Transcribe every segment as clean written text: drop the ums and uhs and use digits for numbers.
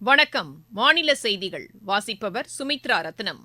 வணக்கம். மாநில செய்திகள் வாசிப்பவர் சுமித்ரா ரத்னம்.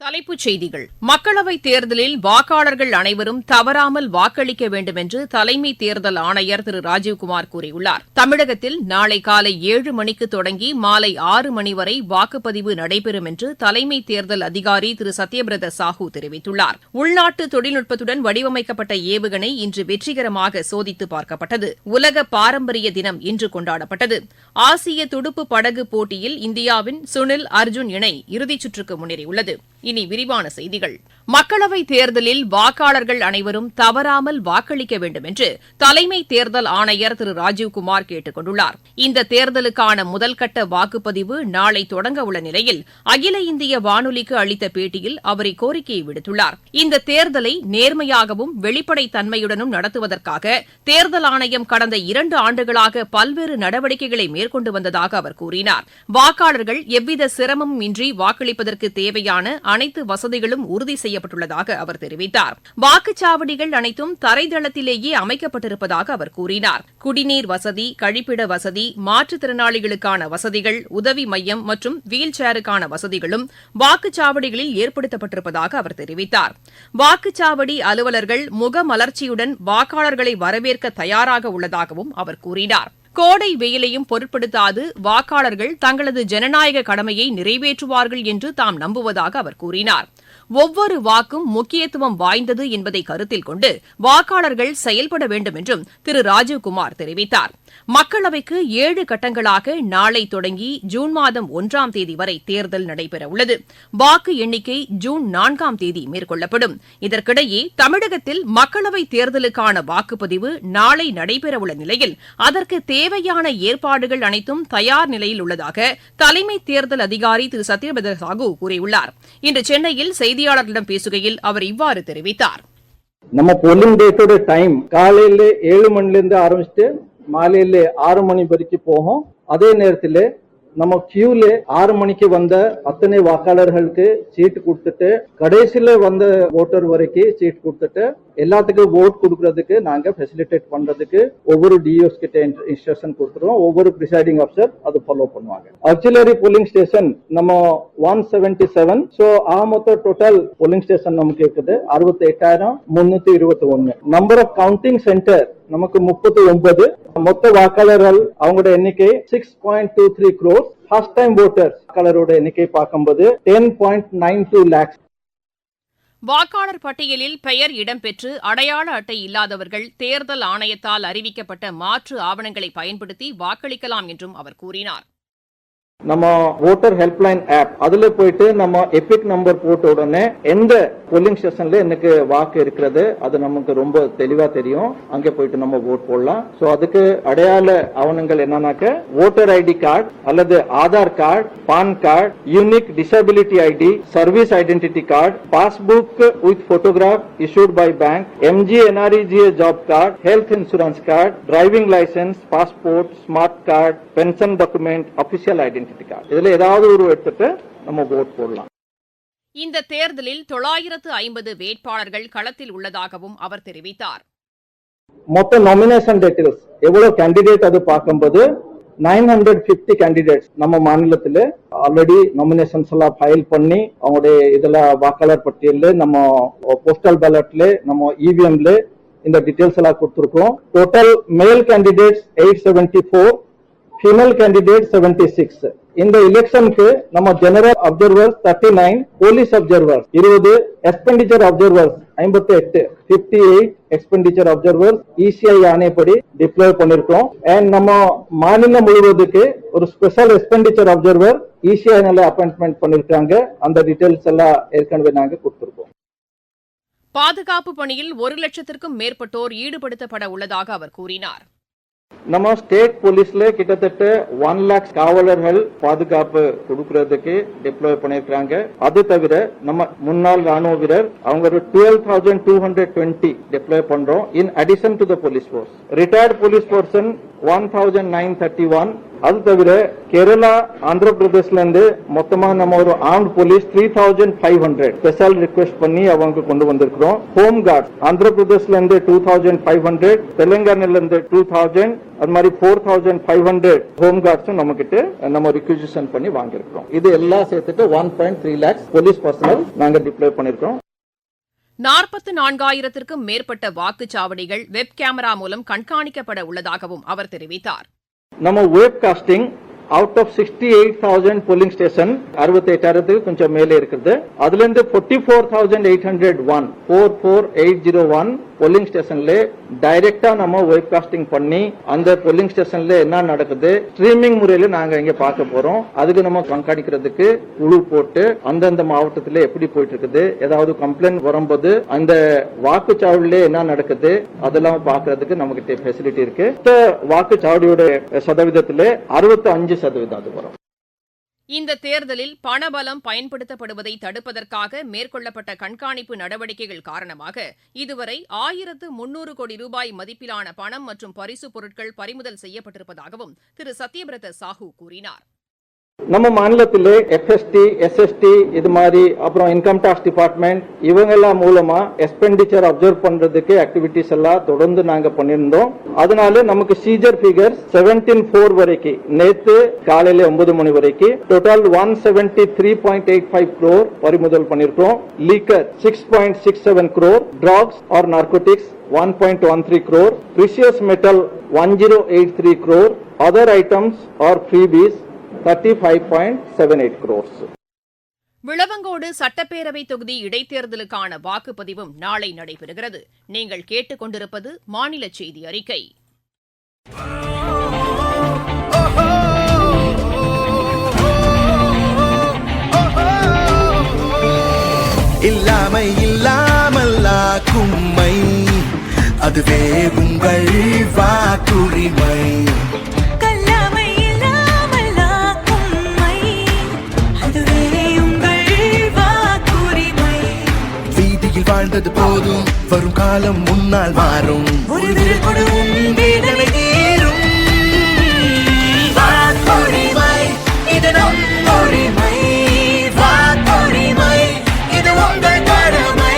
தலைப்புச் செய்திகள். மக்களவைத் தேர்தலில் வாக்காளர்கள் அனைவரும் தவறாமல் வாக்களிக்க வேண்டும் என்று தலைமை தேர்தல் ஆணையர் திரு ராஜீவ்குமார் கூறியுள்ளார். தமிழகத்தில் நாளை காலை 7 மணிக்கு தொடங்கி மாலை 6 மணி வரை வாக்குப்பதிவு நடைபெறும் என்று தலைமை தேர்தல் அதிகாரி திரு சத்யபிரத சாஹூ தெரிவித்துள்ளார். உள்நாட்டு தொழில்நுட்பத்துடன் வடிவமைக்கப்பட்ட ஏவுகணை இன்று வெற்றிகரமாக சோதித்து பார்க்கப்பட்டது. உலக பாரம்பரிய தினம் இன்று கொண்டாடப்பட்டது. ஆசிய துடுப்பு படகு போட்டியில் இந்தியாவின் சுனில் அர்ஜுன் இணை இறுதிச் சுற்றுக்கு முன்னேறியுள்ளது. இனி விரிவான செய்திகள். மக்களவைத் தேர்தலில் வாக்காளர்கள் அனைவரும் தவறாமல் வாக்களிக்க வேண்டும் என்று தலைமை தேர்தல் ஆணையர் திரு ராஜீவ்குமார் கேட்டுக் கொண்டுள்ளார். இந்த தேர்தலுக்கான முதல்கட்ட வாக்குப்பதிவு நாளை தொடங்க உள்ள நிலையில் அகில இந்திய வானொலிக்கு அளித்த பேட்டியில் அவர் இக்கோரிக்கையை விடுத்துள்ளார். இந்த தேர்தலை நேர்மையாகவும் வெளிப்படைத் தன்மையுடனும் நடத்துவதற்காக தேர்தல் ஆணையம் கடந்த 2 ஆண்டுகளாக பல்வேறு நடவடிக்கைகளை மேற்கொண்டு வந்ததாக அவர் கூறினார். வாக்காளர்கள் எவ்வித சிரமமும் இன்றி வாக்களிப்பதற்கு தேவையான அனைத்து வசதிகளும் உறுதி செய்யப்பட்டுள்ளதாக அவர் தெரிவித்தார். வாக்குச்சாவடிகள் அனைத்தும் தரைதளத்திலேயே அமைக்கப்பட்டிருப்பதாக அவர் கூறினார். குடிநீர் வசதி, கழிப்பிட வசதி, மாற்றுத்திறனாளிகளுக்கான வசதிகள், உதவி மையம் மற்றும் வீல் சேருக்கான வசதிகளும் வாக்குச்சாவடிகளில் ஏற்படுத்தப்பட்டிருப்பதாக அவர் தெரிவித்தார். வாக்குச்சாவடி அலுவலர்கள் முகமலர்ச்சியுடன் வாக்காளர்களை வரவேற்க தயாராக உள்ளதாகவும் அவர் கூறினார். கோடை வெயிலையும் பொருட்படுத்தாது வாக்காளர்கள் தங்களது ஜனநாயக கடமையை நிறைவேற்றுவார்கள் என்று தாம் நம்புவதாக அவர் கூறினார். ஒவ்வொரு வாக்கும் முக்கியத்துவம் வாய்ந்தது என்பதை கருத்தில் கொண்டு வாக்காளர்கள் செயல்பட வேண்டும் என்றும் திரு ராஜீவ்குமார் தெரிவித்தார். மக்களவைக்கு 7 கட்டங்களாக நாளை தொடங்கி ஜூன் மாதம் 1ஆம் தேதி வரை தேர்தல் நடைபெறவுள்ளது. வாக்கு எண்ணிக்கை ஜூன் 4ஆம் தேதி மேற்கொள்ளப்படும். இதற்கிடையே தமிழகத்தில் மக்களவைத் தேர்தலுக்கான வாக்குப்பதிவு நாளை நடைபெறவுள்ள நிலையில் அதற்கு தேவையான ஏற்பாடுகள் அனைத்தும் தயார் நிலையில் உள்ளதாக தலைமை தேர்தல் அதிகாரி திரு சத்யபிரத சாஹூ கூறியுள்ளார். இன்று சென்னையில் செய்தியாளர்களிடம் பேசுகையில் அவர் இவ்வாறு தெரிவித்தார். நம்ம போலிங் டேட்டோட டைம் காலையில 7 மணிலிருந்து ஆரம்பிச்சுட்டு மாலையில 6 மணி வரைக்கும் போகும். அதே நேரத்தில் நம்ம கியூல 6 மணிக்கு வந்த அத்தனை வாக்காளர்களுக்கு சீட் கொடுத்துட்டு கடைசியில வந்த ஓட்டர் வரைக்கும் சீட் கொடுத்துட்டு எல்லாத்துக்கும் ஓட் கொடுக்கறதுக்கு நாங்க ஃபெசிலிட்டேட் பண்றதுக்கு ஒவ்வொரு டிஓஸ் கிட்ட இன்ஸ்ட்ரக்ஷன் கொடுத்துருவோம். ஒவ்வொரு பிரிசைடிங் ஆஃபீஸர் அது ஃபாலோ பண்ணுவாங்க. ஆக்சிலரி போலிங் ஸ்டேஷன் நம்ம 177. ஸோ மொத்தம் டோட்டல் போலிங் ஸ்டேஷன் நமக்கு இருக்குது 68,321. நம்பர் ஆஃப் கவுண்டிங் சென்டர் நமக்கு 39. மொத்த வாக்காளர்கள் அவங்களோட எண்ணிக்கை 6.23 crores. ஃபர்ஸ்ட் டைம் ஓட்டர்ஸ் வாக்காளரோட எண்ணிக்கை பார்க்கும்போது 10.92 lakhs. வாக்காளர் பட்டியலில் பெயர் இடம்பெற்று அடையாள அட்டை இல்லாதவர்கள் தேர்தல் ஆணையத்தால் அறிவிக்கப்பட்ட மாற்று ஆவணங்களை பயன்படுத்தி வாக்களிக்கலாம் என்றும் அவர் கூறினார். நம்ம ஓட்டர் ஹெல்ப்லைன் ஆப் அதுல போயிட்டு நம்ம எபிக் நம்பர் போட்ட உடனே எந்த போலிங் ஸ்டேஷன்ல எனக்கு வாக்கு இருக்கிறது அது நமக்கு ரொம்ப தெளிவா தெரியும். அங்க போயிட்டு நம்ம ஓட் போடலாம். சோ அதுக்கு அடையாள ஆவணங்கள் என்னன்னாக்க ஓட்டர் ஐடி கார்டு அல்லது Aadhaar card, PAN card, unique disability ID, service identity card, passbook with photograph issued by bank, MGNREGA job card, health insurance card, driving licence, passport, smart card, pension document, official identity card. இதுல ஏதாவது ஒரு எடுத்துட்டு நம்ம vote போடலாம். இந்த தேர்தலில் 950 வேட்பாளர்கள் களத்தில் உள்ளதாகவும் அவர் தெரிவித்தார். மொத்த நாமினேஷன் டீடைல்ஸ் எவ்வளவு கேண்டிடேட் அது பார்க்கும்போது 950 கேண்டிடேட்ஸ் நம்ம மாநிலத்தில் ஆல்ரெடி நாமினேஷன்ஸ் எல்லாம் ஃபைல் பண்ணி அவங்களுடைய இதுல வாக்காளர் பட்டியல்ல நம்ம போஸ்டல் பேலட்ல நம்ம இவிஎம்ல இந்த டீடைல்ஸ் எல்லாம் கொடுத்திருக்கோம். டோட்டல் மேல் கேண்டிடேட்ஸ் 874, ஃபீமேல் கேண்டிடேட் 76. இந்த எலெக்ஷனுக்கு நம்ம general observers 39, police observers 20, expenditure observers 58, 58 expenditure observers ECI ஆணைப்படி டிப்ளாய் பண்ணிருக்கோம். அண்ட் நம்ம மாநிலம் முழுவதுக்கு ஒரு special expenditure observer ECI appointment பண்ணிருக்காங்க. அந்த டீடைல்ஸ் எல்லாம் ஏற்கனவே நாங்க கொடுத்திருக்கோம். பாதுகாப்பு பணியில் 1 லட்சத்திற்கும் மேற்பட்டோர் ஈடுபடுத்தப்பட உள்ளதாக அவர் கூறினார். நம்ம ஸ்டேட் போலீஸ்ல கிட்டத்தட்ட 1 lakh காவலர்கள் பாதுகாப்பு கொடுக்கறதுக்கு டிப்ளாய் பண்ணிருக்காங்க. அது தவிர நம்ம முன்னாள் ராணுவ வீரர் அவங்க 12,220 டிப்ளாய் பண்றோம். In addition to the police force retired police person 1931. அது தவிர கேரளா, ஆந்திர பிரதேஷ்ல இருந்து மொத்தமா நம்ம ஒரு ஆர்ம்ட் போலீஸ் 3500 ஸ்பெஷல் ரிக்வெஸ்ட் பண்ணி அவங்க கொண்டு வந்திருக்கிறோம். ஹோம் கார்டு ஆந்திர பிரதேஷ்ல இருந்து 2500, தெலுங்கானால இருந்து 2000, அது மாதிரி 4500 ஹோம் கார்ட்ஸும் நம்ம கிட்ட நம்ம ரிக்விசிஷன் பண்ணி வாங்கியிருக்கிறோம். இது எல்லாம் சேர்த்துட்டு 1.3 lakhs போலீஸ் பர்சனல் நாங்க டிப்ளாய் பண்ணிருக்கோம். 44,000க்கும் மேற்பட்ட வாக்குச்சாவடிகள் வெப் கேமரா மூலம் கண்காணிக்கப்பட உள்ளதாகவும் அவர் தெரிவித்தார். நம்ம web casting out of 68,000 polling station 68,000 கொஞ்சம் மேலே இருக்குது. அதுல இருந்து 44,801 போலிங் ஸ்டேஷன்ல டைரக்டா நம்ம வெப் காஸ்டிங் பண்ணி அந்த போலிங் ஸ்டேஷன்ல என்ன நடக்குது ஸ்ட்ரீமிங் முறையில நாங்க இங்க பார்க்க போறோம். அதுக்கு நம்ம கண்காணிக்கிறதுக்கு குழு போட்டு அந்தந்த மாவட்டத்துல எப்படி போயிட்டு இருக்குது, ஏதாவது கம்ப்ளைண்ட் வரும்போது அந்த வாக்குச்சாவடியில என்ன நடக்குது அதெல்லாம் பாக்குறதுக்கு நம்ம கிட்ட ஃபெசிலிட்டி இருக்கு. வாக்குச்சாவடியோட சதவீதத்திலே 65% அது வரும். இந்த தேர்தலில் பணபலம் பயன்படுத்தப்படுவதை தடுப்பதற்காக மேற்கொள்ளப்பட்ட கண்காணிப்பு நடவடிக்கைகள் காரணமாக இதுவரை 1300 கோடி ரூபாய் மதிப்பிலான பணம் மற்றும் பரிசுப் பொருட்கள் பறிமுதல் செய்யப்பட்டிருப்பதாகவும் திரு சத்யபிரத சாஹூ கூறினார். நம்ம மாநிலத்திலே எஃப்எஸ்டி, எஸ்எஸ்டி இது மாதிரி அப்புறம் இன்கம் டாக்ஸ் டிபார்ட்மெண்ட் இவங்க எல்லாம் மூலமா எக்ஸ்பெண்டிச்சர் அப்சர்வ் பண்றதுக்கு ஆக்டிவிட்டிஸ் எல்லாம் தொடர்ந்து நாங்க பண்ணிருந்தோம். அதனால நமக்கு சீஜர் ஃபிகர்ஸ் 17/4 வரைக்கும் நேத்து காலையில 9 மணி வரைக்கும் டோட்டல் 173.85 crore பறிமுதல் பண்ணிருக்கோம். Liquor 6.67 crore, drugs or narcotics 1.13 crore, precious metal 1083 crore, other items or freebies 35.78 crores. Vilavancode சட்டப்பேரவை தொகுதி இடைத்தேர்தலுக்கான வாக்குப்பதிவும் நாளை நடைபெறுகிறது. நீங்கள் கேட்டுக் கொண்டிருப்பது மாநில செய்தி அறிக்கை. இல்லாமல் அதுவே உங்கள் வாக்குரிமை. வாழ்ந்தது போதும், வரும் காலம் முன்னால் மாறும். ஒரு விருப்பம் வேதனை தீரும். வாக்குரிமை இது நம் உரிமை. வாக்குரிமை இது உங்கள் கடமை.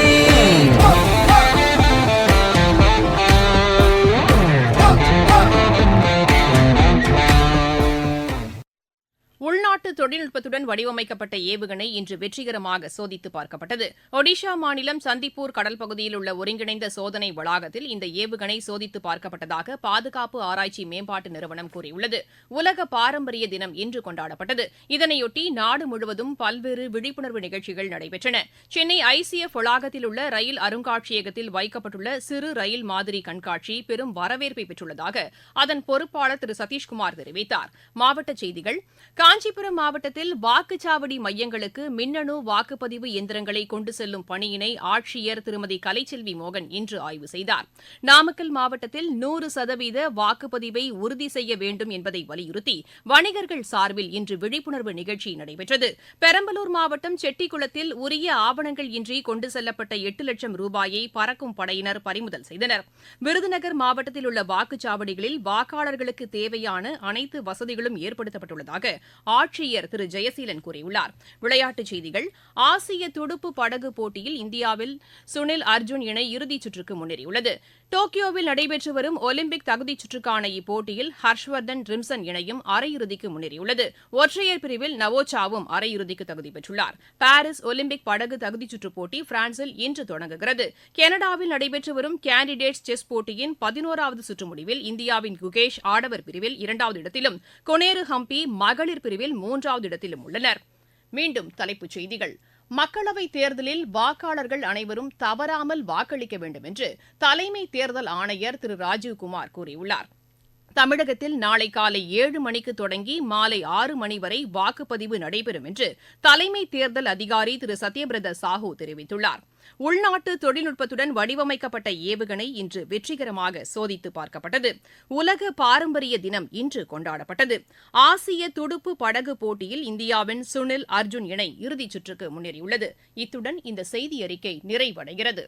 உள்நாட்டு தொழில்நுட்பத்துடன் வடிவமைக்கப்பட்ட ஏவுகணை இன்று வெற்றிகரமாக சோதித்து பார்க்கப்பட்டது. ஒடிஷா மாநிலம் சந்திப்பூர் கடல் பகுதியில் உள்ள ஒருங்கிணைந்த சோதனை வளாகத்தில் இந்த ஏவுகணை சோதித்து பார்க்கப்பட்டதாக பாதுகாப்பு ஆராய்ச்சி மேம்பாட்டு நிறுவனம் கூறியுள்ளது. உலக பாரம்பரிய தினம் இன்று கொண்டாடப்பட்டது. இதனையொட்டி நாடு முழுவதும் பல்வேறு விழிப்புணர்வு நிகழ்ச்சிகள் நடைபெற்றன. சென்னை ஐசிஎஃப் வளாகத்தில் உள்ள ரயில் அருங்காட்சியகத்தில் வைக்கப்பட்டுள்ள சிறு ரயில் மாதிரி கண்காட்சி பெரும் வரவேற்பை பெற்றுள்ளதாக அதன் பொறுப்பாளர் திரு சதீஷ்குமார் தெரிவித்தார். மாவட்டச் செய்திகள். காஞ்சிபுரம் மாவட்டத்தில் வாக்குச்சாவடி மையங்களுக்கு மின்னணு வாக்குப்பதிவு இயந்திரங்களை கொண்டு செல்லும் பணியினை ஆட்சியர் திருமதி கலைச்செல்வி மோகன் இன்று ஆய்வு செய்தார். நாமக்கல் மாவட்டத்தில் 100% வாக்குப்பதிவை உறுதி செய்ய வேண்டும் என்பதை வலியுறுத்தி வணிகர்கள் சார்பில் இன்று விழிப்புணர்வு நிகழ்ச்சி நடைபெற்றது. பெரம்பலூர் மாவட்டம் செட்டிக்குளத்தில் உரிய ஆவணங்கள் இன்றி கொண்டு செல்லப்பட்ட 8 லட்சம் ரூபாயை பறக்கும் படையினர் பறிமுதல் செய்தனர். விருதுநகர் மாவட்டத்தில் உள்ள வாக்குச்சாவடிகளில் வாக்காளர்களுக்கு தேவையான அனைத்து வசதிகளும் ஏற்படுத்தப்பட்டுள்ளதாக ஆட்சியர் திரு ஜெயசீலன் கூறியுள்ளார். விளையாட்டுச் செய்திகள். ஆசிய துடுப்பு படகு போட்டியில் இந்தியாவில் சுனில் அர்ஜுன் இணை இறுதிச் சுற்றுக்கு முன்னேறியுள்ளது. டோக்கியோவில் நடைபெற்று வரும் ஒலிம்பிக் தகுதிச் சுற்றுக்கான இப்போட்டியில் ஹர்ஷ்வர்தன் ரிம்சன் இணையும் அரையிறுதிக்கு முன்னேறியுள்ளது. ஒற்றையர் பிரிவில் நவோச்சாவும் அரையிறுதிக்கு தகுதி பெற்றுள்ளார். பாரிஸ் ஒலிம்பிக் படகு தகுதிச் சுற்றுப் போட்டி பிரான்சில் இன்று தொடங்குகிறது. கனடாவில் நடைபெற்று வரும் கேண்டிடேட்ஸ் செஸ் போட்டியின் 11வது சுற்று முடிவில் இந்தியாவின் குகேஷ் ஆடவர் பிரிவில் 2வது இடத்திலும் கொனேரு ஹம்பி மகளிர் பிரிவில் 3வது இடத்திலும் உள்ளனர். மீண்டும் தலைப்புச் செய்திகள். மக்களவைத் தேர்தலில் வாக்காளர்கள் அனைவரும் தவறாமல் வாக்களிக்க வேண்டும் என்று தலைமை தேர்தல் ஆணையர் திரு ராஜீவ்குமார் கூறியுள்ளார். தமிழகத்தில் நாளை காலை 7 மணிக்கு தொடங்கி மாலை 6 மணி வரை வாக்குப்பதிவு நடைபெறும் என்று தலைமை தேர்தல் அதிகாரி திரு சத்யபிரத சாஹூ தெரிவித்துள்ளார். உள்நாட்டு தொழில்நுட்பத்துடன் வடிவமைக்கப்பட்ட ஏவுகணை இன்று வெற்றிகரமாக சோதித்து பார்க்கப்பட்டது. உலக பாரம்பரிய தினம் இன்று கொண்டாடப்பட்டது. ஆசிய துடுப்பு படகு போட்டியில் இந்தியாவின் சுனில் அர்ஜுன் இணை இறுதிச் சுற்றுக்கு முன்னேறியுள்ளது. இத்துடன் இந்த செய்தியறிக்கை நிறைவடைகிறது.